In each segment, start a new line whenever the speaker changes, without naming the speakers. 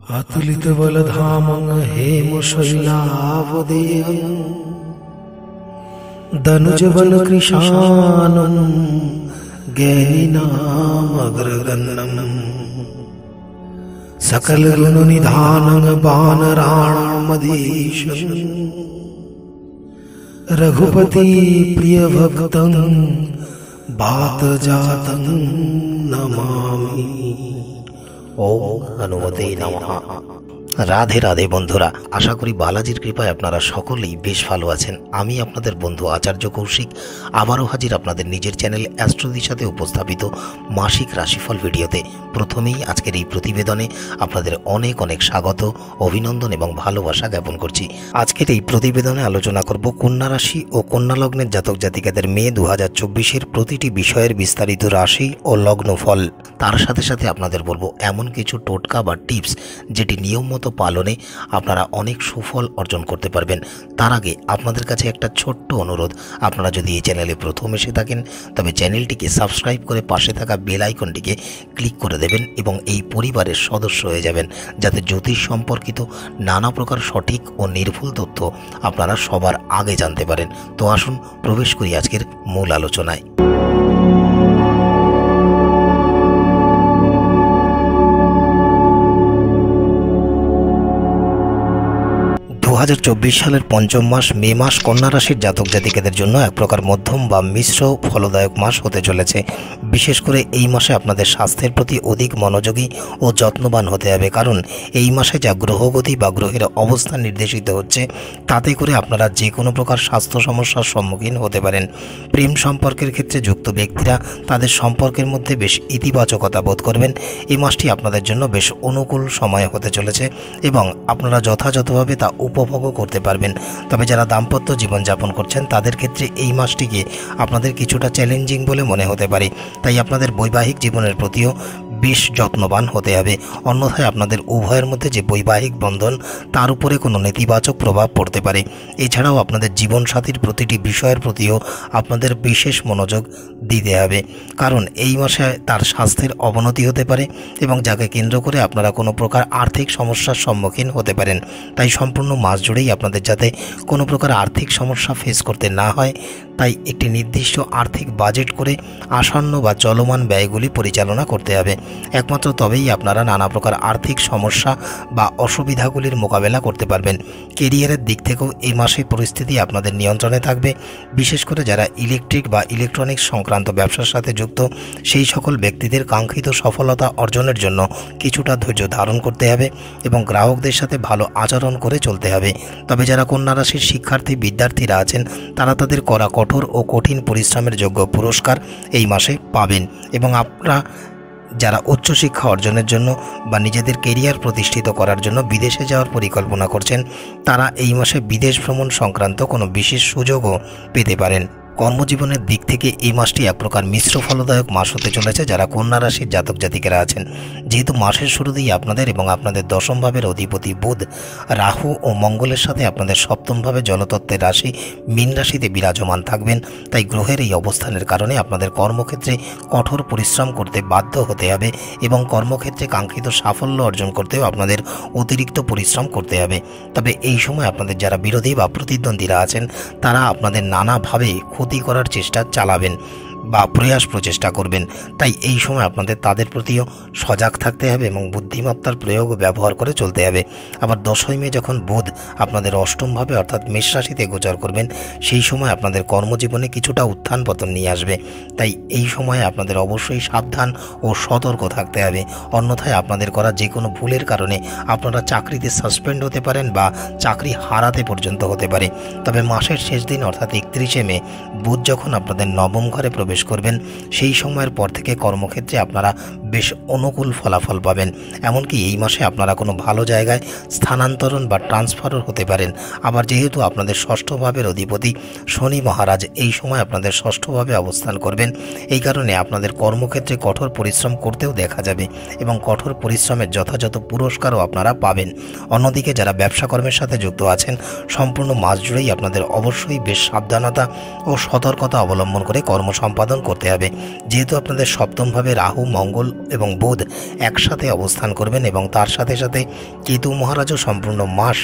अतुलित बलधामं हेमशैलावदेयं दनुजवनकृशानं ज्ञानिनामग्रगण्यं सकलगुणनिधानं वानराणामधीशं रघुपति प्रियभक्तं वातजातं नमामि।
ओम हनुमते नमः। राधे राधे बंधुरा, आशा करी बालाजिर कृपाय आपनारा सकलेई बेश भालो आछेन। आमी आपनादेर बंधु आचार्य कौशिक आबारो हाजिर आपनादेर निजेर चैनल অ্যাস্ট্রোদির সাথে उपस्थापित मासिक राशिफल भिडियोते। प्रथमेई आजकेर এই প্রতিবেদনে আপনাদের অনেক অনেক স্বাগত, অভিনন্দন এবং ভালোবাসা জ্ঞাপন করছি। আজকের এই প্রতিবেদনে আলোচনা করব কন্যা রাশি ও কন্যা লগ্নের জাতক জাতিকাদের মে 2024-এর প্রতিটি বিষয়ের বিস্তারিত রাশি ও লগ্ন ফল। তার সাথে সাথে আপনাদের বলবো এমন কিছু টোটকা বা টিপস যেটি নিয়ম মতো পালনে আপনারা অনেক সুফল অর্জন করতে পারবেন। তার আগে আপনাদের কাছে একটা ছোট্ট অনুরোধ, আপনারা যদি এই চ্যানেলে প্রথম এসে থাকেন তবে চ্যানেলটিকে সাবস্ক্রাইব করে পাশে থাকা বেল আইকনটিকে ক্লিক করে দেবেন এবং এই পরিবারের সদস্য হয়ে যাবেন, যাতে জ্যোতিষ সম্পর্কিত নানা প্রকার সঠিক ও নির্ভুল তথ্য আপনারা সবার আগে জানতে পারেন। তো আসুন প্রবেশ করি আজকের মূল আলোচনায়। 2024 সালের পঞ্চম মাস মে মাস কন্যা রাশির জাতক জাতিকাদের জন্য এক প্রকার মধ্যম বা মিশ্র ফলদায়ক মাস হতে চলেছে। বিশেষ করে এই মাসে আপনাদের স্বাস্থ্যের প্রতি অধিক মনোযোগী ও যত্নবান হতে হবে, কারণ এই মাসে যা গ্রহগতি বা গ্রহের অবস্থান নির্দেশিত হচ্ছে তাতে করে আপনারা যে কোনো প্রকার স্বাস্থ্য সমস্যার সম্মুখীন হতে পারেন। প্রেম সম্পর্কের ক্ষেত্রে যুক্ত ব্যক্তিরা তাদের সম্পর্কের মধ্যে বেশ ইতিবাচকতা বোধ করবেন। এই মাসটি আপনাদের জন্য বেশ অনুকূল সময় হতে চলেছে এবং আপনারা যথাযথভাবে তা উপভোগ করতে পারবেন। তবে যারা দাম্পত্য জীবনযাপন করছেন তাদের ক্ষেত্রে এই মাসটিকে আপনাদের কিছুটা চ্যালেঞ্জিং বলে মনে হতে পারে, তাই আপনাদের বৈবাহিক জীবনের প্রতিও বেশ যত্নবান হতে হবে। অন্যথায় আপনাদের উভয়ের মধ্যে যে বৈবাহিক বন্ধন তার উপরে কোনো নেতিবাচক প্রভাব পড়তে পারে। এছাড়াও আপনাদের জীবনসাথীর প্রতিটি বিষয়ের প্রতিও আপনাদের বিশেষ মনোযোগ দিতে হবে, কারণ এই মাসে তার স্বাস্থ্যের অবনতি হতে পারে এবং যাকে কেন্দ্র করে আপনারা কোনো প্রকার আর্থিক সমস্যার সম্মুখীন হতে পারেন। তাই সম্পূর্ণ মাস জুড়েই আপনাদের যাতে কোনো প্রকার আর্থিক সমস্যা ফেস করতে না হয়, তাই একটি নির্দিষ্ট আর্থিক বাজেট করে আসন্ন বা চলমান ব্যয়গুলি পরিচালনা করতে হবে। একমাত্র তবেই আপনারা নানা প্রকার আর্থিক সমস্যা বা অসুবিধাগুলির মোকাবেলা করতে পারবেন। কেরিয়ারের দিক থেকেও এই মাসে পরিস্থিতি আপনাদের নিয়ন্ত্রণে থাকবে। বিশেষ করে যারা ইলেকট্রিক বা ইলেকট্রনিক্স সংক্রান্ত ব্যবসার সাথে যুক্ত সেই সকল ব্যক্তিদের কাঙ্ক্ষিত সফলতা অর্জনের জন্য কিছুটা ধৈর্য ধারণ করতে হবে এবং গ্রাহকদের সাথে ভালো আচরণ করে চলতে হবে। তবে যারা কন্যা রাশির শিক্ষার্থী বিদ্যার্থীরা আছেন তারা তাদের করা কঠোর ও কঠিন পরিশ্রমের যোগ্য পুরস্কার এই মাসে পাবেন এবং আপনারা যারা উচ্চশিক্ষা অর্জনের জন্য বা নিজেদের কেরিয়ার প্রতিষ্ঠিত করার জন্য বিদেশে যাওয়ার পরিকল্পনা করছেন তারা এই মাসে বিদেশ ভ্রমণ সংক্রান্ত কোনো বিশেষ সুযোগও পেতে পারেন। কর্মজীবনের দিক থেকে এই মাসটি এক প্রকার মিশ্র ফলদায়ক মাস হতে চলেছে যারা কন্যা রাশির জাতক জাতিকারা আছেন। যেহেতু মাসের শুরুতেই আপনাদের এবং আপনাদের দশম ভাবের অধিপতি বুধ রাহু ও মঙ্গলের সাথে আপনাদের সপ্তম ভাবে জলতত্ত্বের রাশি মীন রাশিতে বিরাজমান থাকবেন, তাই গ্রহের এই অবস্থানের কারণে আপনাদের কর্মক্ষেত্রে কঠোর পরিশ্রম করতে বাধ্য হতে হবে এবং কর্মক্ষেত্রে কাঙ্ক্ষিত সাফল্য অর্জন করতেও আপনাদের অতিরিক্ত পরিশ্রম করতে হবে। তবে এই সময় আপনাদের যারা বিরোধী বা প্রতিদ্বন্দ্বীরা আছেন তারা আপনাদের নানাভাবে ক্ষতি করার চেষ্টা চালাবেন বা প্রচেষ্টা করবেন, তাই এই সময় আপনাদের তাদের প্রতিও সজাগ থাকতে হবে এবং বুদ্ধিমত্তার প্রয়োগ ও ব্যবহার করে চলতে হবে। আবার 10ই মে যখন বুধ আপনাদের অষ্টমভাবে অর্থাৎ মেষ রাশিতে গোচর করবেন সেই সময় আপনাদের কর্মজীবনে কিছুটা উত্থান পতন নিয়ে আসবে, তাই এই সময়ে আপনাদের অবশ্যই সাবধান ও সতর্ক থাকতে হবে। অন্যথায় আপনাদের করা যে কোনো ভুলের কারণে আপনারা চাকরিতে সাসপেন্ড হতে পারেন বা চাকরি হারাতে পর্যন্ত হতে পারে। তবে মাসের শেষ দিন অর্থাৎ 31শে মে বুধ যখন আপনাদের নবম ঘরে প্রবেশ করবেন সেই সময়ের পর থেকে কর্মক্ষেত্রে আপনারা বেশ অনুকূল ফলাফল পাবেন। এমনকি এই মাসে আপনারা কোনো ভালো জায়গায় স্থানান্তরণ বা ট্রান্সফারও হতে পারেন। আবার যেহেতু আপনাদের ষষ্ঠ ভাবের অধিপতি শনি মহারাজ এই সময় আপনাদের ষষ্ঠভাবে অবস্থান করবেন, এই কারণে আপনাদের কর্মক্ষেত্রে কঠোর পরিশ্রম করতেও দেখা যাবে এবং কঠোর পরিশ্রমের যথাযথ পুরস্কারও আপনারা পাবেন। অন্যদিকে যারা ব্যবসা কর্মের সাথে যুক্ত আছেন সম্পূর্ণ মাস জুড়েই আপনাদের অবশ্যই বেশ সাবধানতা ও সতর্কতা অবলম্বন করে কর্ম সম্পাদন সম্পাদন করতে হবে। যেহেতু আপনাদের সপ্তমভাবে রাহু, মঙ্গল এবং বুধ একসাথে অবস্থান করবেন এবং তার সাথে সাথে কেতু মহারাজও সম্পূর্ণ মাস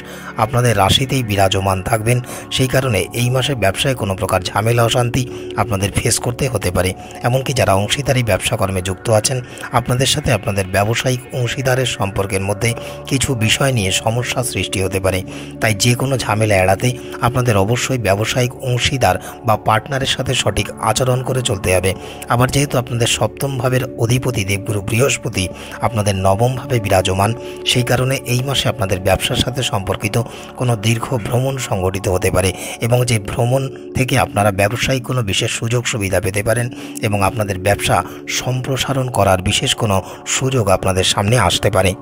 আপনাদের রাশিতেই বিরাজমান থাকবেন, সেই কারণে এই মাসে ব্যবসায় কোনো প্রকার ঝামেলা অশান্তি আপনাদের ফেস করতে হতে পারে। এমনকি যারা অংশীদারি ব্যবসা কর্মে যুক্ত আছেন, আপনাদের সাথে আপনাদের ব্যবসায়িক অংশীদারের সম্পর্কের মধ্যে কিছু বিষয় নিয়ে সমস্যা সৃষ্টি হতে পারে। তাই যে কোনো ঝামেলা এড়াতে আপনাদের অবশ্যই ব্যবসায়িক অংশীদার বা পার্টনারের সাথে সঠিক আচরণ করে চলতে হবে। আবার যেহেতু আপনাদের সপ্তম ভাবের অধিপতি দেবগুরু বৃহস্পতি আপনাদের নবম ভাবে বিরাজমান, সেই কারণে এই মাসে আপনাদের ব্যবসার সাথে সম্পর্কিত কোনো দীর্ঘ ভ্রমণ সংগঠিত হতে পারে এবং যে ভ্রমণ থেকে আপনারা ব্যবসায়িক কোনো বিশেষ সুযোগ সুবিধা পেতে পারেন এবং আপনাদের ব্যবসা সম্প্রসারণ করার বিশেষ কোনো সুযোগ আপনাদের সামনে আসতে পারে।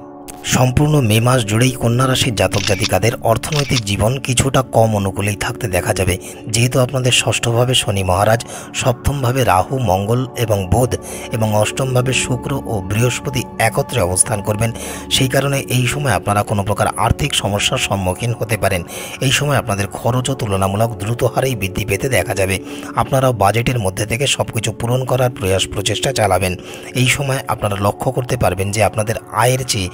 সম্পূর্ণ মে মাস জুড়েই কন্যা রাশির জাতক জাতিকাদের অর্থনৈতিক জীবন কিছুটা কম অনুকূলেই থাকতে দেখা যাবে। যেহেতু আপনাদের ষষ্ঠভাবে শনি মহারাজ, সপ্তমভাবে রাহু, মঙ্গল এবং বুধ এবং অষ্টমভাবে শুক্র ও বৃহস্পতি একত্রে অবস্থান করবেন, সেই কারণে এই সময় আপনারা কোনো প্রকার আর্থিক সমস্যার সম্মুখীন হতে পারেন। এই সময় আপনাদের খরচও তুলনামূলক দ্রুত হারেই বৃদ্ধি পেতে দেখা যাবে। আপনারাও বাজেটের মধ্যে থেকে সবকিছু পূরণ করার প্রচেষ্টা চালাবেন। এই সময় আপনারা লক্ষ্য করতে পারবেন যে আপনাদের আয়ের চেয়ে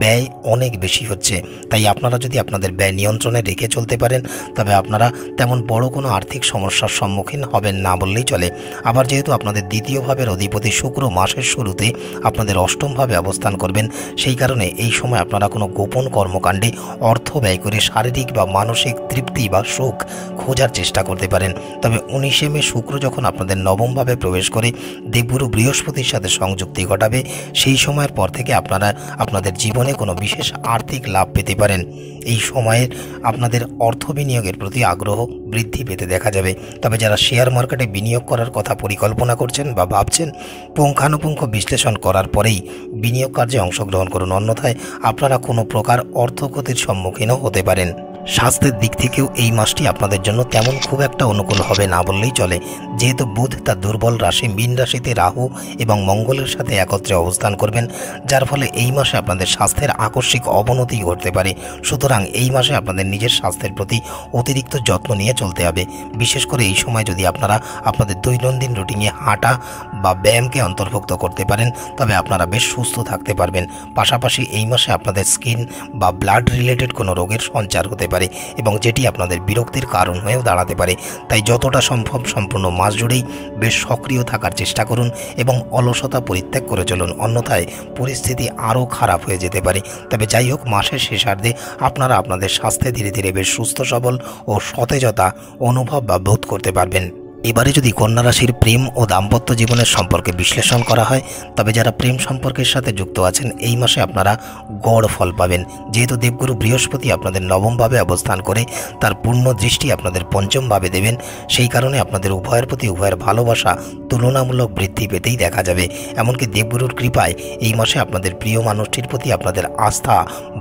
ব্যয় অনেক বেশি হচ্ছে। তাই আপনারা যদি আপনাদের ব্যয় নিয়ন্ত্রণে রেখে চলতে পারেন, তবে আপনারা তেমন বড় কোনো আর্থিক সমস্যার সম্মুখীন হবেন না বললেই চলে। আবার যেহেতু আপনাদের দ্বিতীয় ভাবের অধিপতি শুক্র মাসের শুরুতে আপনাদের অষ্টমভাবে অবস্থান করবেন, সেই কারণে এই সময় আপনারা কোনো গোপন কর্মকাণ্ডে অর্থ ব্যয় করে শারীরিক বা মানসিক তৃপ্তি বা সুখ খোঁজার চেষ্টা করতে পারেন। তবে 19শে মে শুক্র যখন আপনাদের নবমভাবে প্রবেশ করে দেবগুরু বৃহস্পতির সাথে সংযুক্তি ঘটাবে, সেই সময়ের পর থেকে আপনারা আপনাদের জীবনে কোনো বিশেষ আর্থিক লাভ পেতে পারেন। এই সময়ে আপনাদের অর্থ বিনিয়োগের প্রতি আগ্রহ বৃদ্ধি পেতে দেখা যাবে। তবে যারা শেয়ার মার্কেটে বিনিয়োগ করার কথা পরিকল্পনা করছেন বা ভাবছেন, পুঙ্খানুপুঙ্খ বিশ্লেষণ করার পরেই বিনিয়োগ কার্যে অংশগ্রহণ করুন, অন্যথায় আপনারা কোনো প্রকার অর্থ ক্ষতির সম্মুখীনও হতে পারেন। স্বাস্থ্যের দিক থেকেও এই মাসটি আপনাদের জন্য তেমন খুব একটা অনুকূল হবে না বললেই চলে। যেহেতু বুধ তার দুর্বল রাশি মীন রাশিতে রাহু এবং মঙ্গলের সাথে একত্রে অবস্থান করবেন, যার ফলে এই মাসে আপনাদের স্বাস্থ্যের আকস্মিক অবনতি ঘটতে পারে। সুতরাং এই মাসে আপনাদের নিজের স্বাস্থ্যের প্রতি অতিরিক্ত যত্ন নিয়ে চলতে হবে। বিশেষ করে এই সময় যদি আপনারা আপনাদের দৈনন্দিন রুটিনে হাঁটা বা ব্যায়ামকে অন্তর্ভুক্ত করতে পারেন, তবে আপনারা বেশ সুস্থ থাকতে পারবেন। পাশাপাশি এই মাসে আপনাদের স্কিন বা ব্লাড রিলেটেড কোনো রোগের সঞ্চার হতে পারে এবং যেটি আপনাদের বিরক্তির কারণ হয়েও দাঁড়াতে পারে। তাই যতটা সম্ভব সম্পূর্ণ মাস জুড়েই বেশ সক্রিয় থাকার চেষ্টা করুন এবং অলসতা পরিত্যাগ করে চলুন, অন্যথায় পরিস্থিতি আরও খারাপ হয়ে যেতে পারে। তবে যাই হোক, মাসের শেষার্ধে আপনারা আপনাদের স্বাস্থ্যে ধীরে ধীরে বেশ সুস্থ সবল ও সতেজতা অনুভব বা বোধ করতে পারবেন। এবারে যদি কন্যা রাশির প্রেম ও দাম্পত্য জীবনের সম্পর্কে বিশ্লেষণ করা হয়, তবে যারা প্রেম সম্পর্কের সাথে যুক্ত আছেন, এই মাসে আপনারা গড় ফল পাবেন। যেহেতু দেবগুরু বৃহস্পতি আপনাদের নবমভাবে অবস্থান করে তার পূর্ণ দৃষ্টি আপনাদের পঞ্চমভাবে দেবেন, সেই কারণে আপনাদের উভয়ের প্রতি উভয়ের ভালোবাসা তুলনামূলক বৃদ্ধি পেতেই দেখা যাবে। এমনকি দেবগুরুর কৃপায় এই মাসে আপনাদের প্রিয় মানুষটির প্রতি আপনাদের আস্থা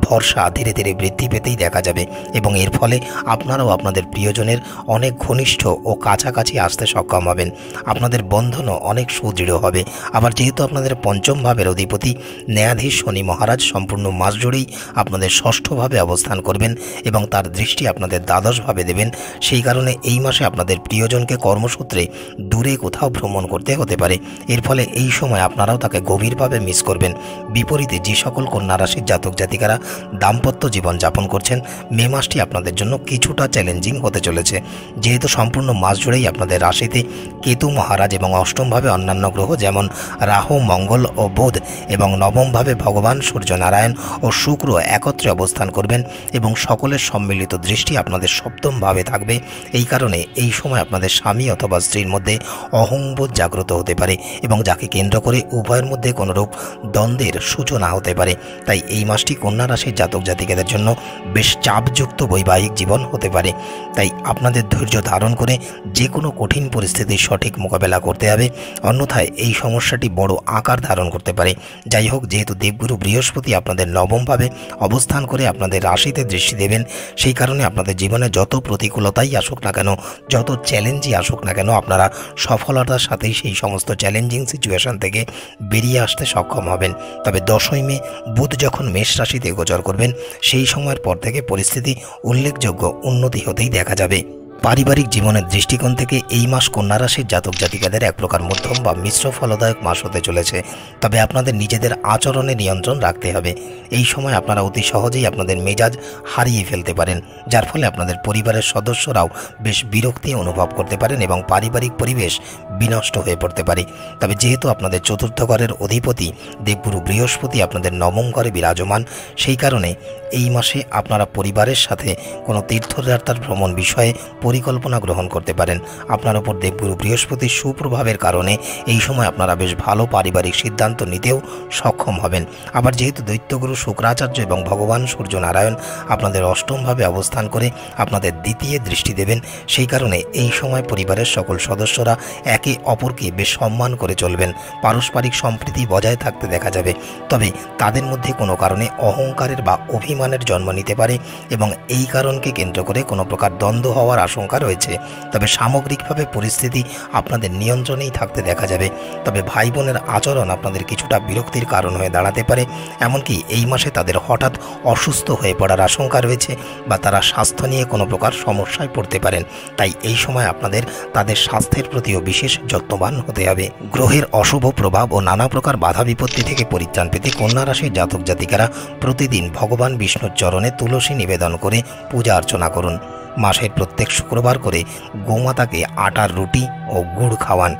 ভরসা ধীরে ধীরে বৃদ্ধি পেতেই দেখা যাবে এবং এর ফলে আপনারাও আপনাদের প্রিয়জনের অনেক ঘনিষ্ঠ ও কাছাকাছি আসতে সক্ষম হবেন। আপনাদের বন্ধনও অনেক সুদৃঢ় হবে। আবার যেহেতু আপনাদের পঞ্চম ভাবের অধিপতি ন্যায়াধীশ শনি মহারাজ সম্পূর্ণ মাস জুড়েই আপনাদের ষষ্ঠভাবে অবস্থান করবেন এবং তার দৃষ্টি আপনাদের দ্বাদশভাবে দেবেন, সেই কারণে এই মাসে আপনাদের প্রিয়জনকে কর্মসূত্রে দূরে কোথাও ভ্রমণ করতে হতে পারে। এর ফলে এই সময় আপনারাও তাকে গভীরভাবে মিস করবেন। বিপরীতে যে সকল কন্যা রাশির জাতক জাতিকারা দাম্পত্য জীবন যাপন করছেন, মে মাসটি আপনাদের জন্য কিছুটা চ্যালেঞ্জিং হতে চলেছে। যেহেতু সম্পূর্ণ মাস জুড়েই আপনাদের রাশিতে কেতু মহারাজ এবং অষ্টমভাবে অন্যান্য গ্রহ যেমন রাহু, মঙ্গল ও বুধ এবং নবমভাবে ভগবান সূর্যনারায়ণ ও শুক্র একত্রে অবস্থান করবেন এবং সকলের সম্মিলিত দৃষ্টি আপনাদের সপ্তমভাবে থাকবে। এই কারণে এই সময় আপনাদের স্বামী অথবা স্ত্রীর মধ্যে অহংবোধ জাগ্রত হতে পারে এবং যাকে কেন্দ্র করে উভয়ের মধ্যে কোনোরূপ দ্বন্দ্বের সূচনা হতে পারে। তাই এই মাসটি কন্যা রাশির জাতক জাতিকাদের জন্য বেশ চাপযুক্ত বৈবাহিক জীবন হতে পারে। তাই আপনাদের ধৈর্য ধারণ করে যে কোনো কঠিন পরিস্থিতির সঠিক মোকাবেলা করতে হবে, অন্যথায় এই সমস্যাটি বড় আকার ধারণ করতে পারে। যাই হোক, যেহেতু দেবগুরু বৃহস্পতি আপনাদের নবমভাবে অবস্থান করে আপনাদের রাশিতে দৃষ্টি দেবেন, সেই কারণে আপনাদের জীবনে যত প্রতিকূলতাই আসুক না কেন, যত চ্যালেঞ্জই আসুক না কেন, আপনারা সফলতার সাথেই সেই সমস্ত চ্যালেঞ্জিং সিচুয়েশন থেকে বেরিয়ে আসতে সক্ষম হবেন। তবে 10ই মে বুধ যখন মেষ রাশিতে গোচর করবেন, সেই সময়ের পর থেকে পরিস্থিতি উল্লেখযোগ্য উন্নতি হতেই দেখা যাবে। পারিবারিক জীবনের দৃষ্টিকোণ থেকে এই মাস কন্যা রাশির জাতক জাতিকাদের এক প্রকার মধ্যম বা মিশ্র ফলদায়ক মাস হতে চলেছে। তবে আপনাদের নিজেদের আচরণে নিয়ন্ত্রণ রাখতে হবে। এই সময় আপনারা অতি সহজেই আপনাদের মেজাজ হারিয়ে ফেলতে পারেন, যার ফলে আপনাদের পরিবারের সদস্যরাও বেশ বিরক্তি অনুভব করতে পারেন এবং পারিবারিক পরিবেশ বিনষ্ট হয়ে পড়তে পারে। তবে যেহেতু আপনাদের চতুর্থ ঘরের অধিপতি দেবগুরু বৃহস্পতি আপনাদের নবম ঘরে বিরাজমান, সেই কারণে এই মাসে আপনারা পরিবারের সাথে কোনো তীর্থযাত্রার ভ্রমণ বিষয়ে পরিকল্পনা গ্রহণ করতে পারেন। আপনার উপর দেবগুরু বৃহস্পতির সুপ্রভাবের কারণে এই সময় আপনারা বেশ ভালো পারিবারিক সিদ্ধান্ত নিতেও সক্ষম হবেন। আবার যেহেতু দৈত্যগুরু শুক্রাচার্য এবং ভগবান সূর্যনারায়ণ আপনাদের অষ্টমভাবে অবস্থান করে আপনাদের দ্বিতীয় দৃষ্টি দেবেন, সেই কারণে এই সময় পরিবারের সকল সদস্যরা একে অপরকে বেশ সম্মান করে চলবেন। পারস্পরিক সম্প্রীতি বজায় থাকতে দেখা যাবে। তবে তাদের মধ্যে কোনো কারণে অহংকারের বা অভিমানের জন্ম নিতে পারে এবং এই কারণকে কেন্দ্র করে কোনো প্রকার দ্বন্দ্ব হওয়ার আশঙ্কা রয়েছে। তবে সামগ্রিকভাবে পরিস্থিতি আপনাদের নিয়ন্ত্রণেই থাকতে দেখা যাবে। তবে ভাই বোনের আচরণ আপনাদের কিছুটা বিরক্তির কারণ হয়ে দাঁড়াতে পারে। এমনকি এই মাসে তাদের হঠাৎ অসুস্থ হয়ে পড়ার আশঙ্কা রয়েছে বা তারা স্বাস্থ্য নিয়ে কোনো প্রকার সমস্যায় পড়তে পারেন। তাই এই সময় আপনাদের তাদের স্বাস্থ্যের প্রতিও বিশেষ যত্নবান হতে হবে। গ্রহের অশুভ প্রভাব ও নানা প্রকার বাধা বিপত্তি থেকে পরিত্রাণ পেতে কন্যা রাশির জাতক জাতিকারা প্রতিদিন ভগবান বিষ্ণুর চরণে তুলসী নিবেদন করে পূজা অর্চনা করুন। মাসের প্রত্যেক শুক্রবার করে গোমাতাকে আটার রুটি ও গুড় খাওয়ান।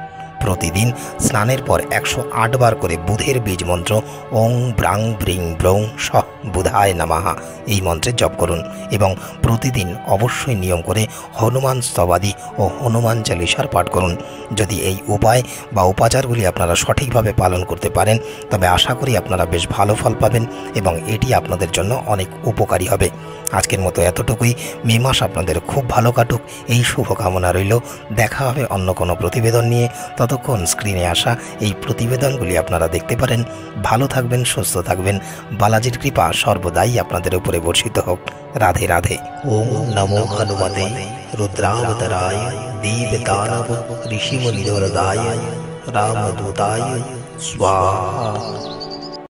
প্রতিদিন স্নানের পর 108 বার করে বুধের বীজ মন্ত্র ওং ব্রাং ব্রিং ব্রৌং স বুধায় নামাহা এই মন্ত্রের জপ করুন এবং প্রতিদিন অবশ্যই নিয়ম করে হনুমান স্তবাদি ও হনুমান চালিসার পাঠ করুন। যদি এই উপায় বা উপাচারগুলি আপনারা সঠিকভাবে পালন করতে পারেন, তবে আশা করি আপনারা বেশ ভালো ফল পাবেন এবং এটি আপনাদের জন্য অনেক উপকারী হবে। আজকের মতো এতটুকুই। মে মাস আপনাদের খুব ভালো কাটুক এই শুভকামনা রইল। দেখা হবে অন্য কোনো প্রতিবেদন নিয়ে। ততক্ষণ স্ক্রিনে আসা এই প্রতিবেদনগুলি আপনারা দেখতে পারেন। ভালো থাকবেন, সুস্থ থাকবেন। বালাজির কৃপা সর্বদাই আপনাদের উপরে বর্ষিত হোক। রাধে রাধে।
ওম নমো হনুমতে রুদ্রাবতারায় দীপদানব ঋষিমুনিরদায় রামদূতায় স্বাহা।